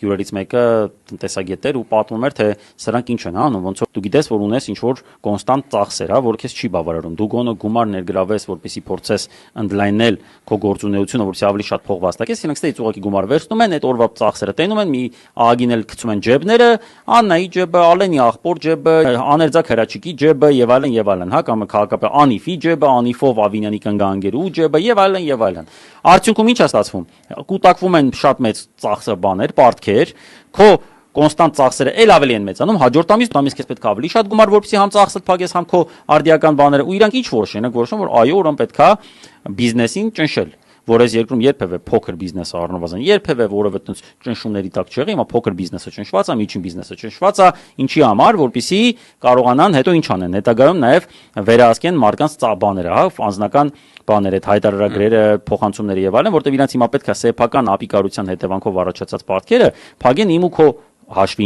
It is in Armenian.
հյուրերից մեկը տնտեսագետեր ու պատմում էր, թե սրանք ինչ են անում, ոնց որ դու գիտես, որ ունես ինչ-որ կոնստանտ ծախսեր, որ քեզ չի բավարարում։ Դու գոնե գումար ներգրավես, որպեսզի փորձես ընդլայնել քո գործունեությունը, որպեսզի ավելի շատ փող վաստակես, իրենք ստեից ուղղակի գումար վերցնում են, այդ օրվա ծախսերը տենում են, մի ահագին էլ գցում են ջեբները, Աննայի ջեբը, Ալենի աղբոր ջեբը, Աներձակ Հրաչիկի ջեբը եւ այլն, հա, կամ քաղաքապետ Անիֆի ջեբը, Անիֆով Ավինյանի կնգանգերու ջեբը եւ այլն։ Արդյունքում ի՞նչ է ստացվում։ Կուտակվում են շատ մեծ ծախսը բաներ, պարտքեր, քո կոնստանտ ծախսերը էլ ավելի են մեծանում, հաջորդ ամիս քեզ պետք է ավելի շատ գումար, որպեսզի համ ծախսդ փակես, համ քո արդիական բաները, ու իրանք ինչ որոշեն, որ այո, ուրեմն պետքա բիզնեսին ճնշել, որ այս երկրում երբևէ փոքր բիզնեսը առնվազն երբևէ որևէ տենց ճնշումների տակ չեղի, հիմա փոքր բիզնեսը ճնշված է, միջին բիզնեսը ճնշված է, ինչի համար, որպեսզի կարողանան հետո ինչ անեն, հետագայում նաև վերահսկեն մարդկանց բաները, հա, անձնական բաներ, այդ հայտարարագրերը, փոխանցումները եւ այլն, որտեղ իրանց հիմա պետք է սեփական ապիկարության հետևանքով առաջացած պարտքերը փակեն իմ ու քո հաշվին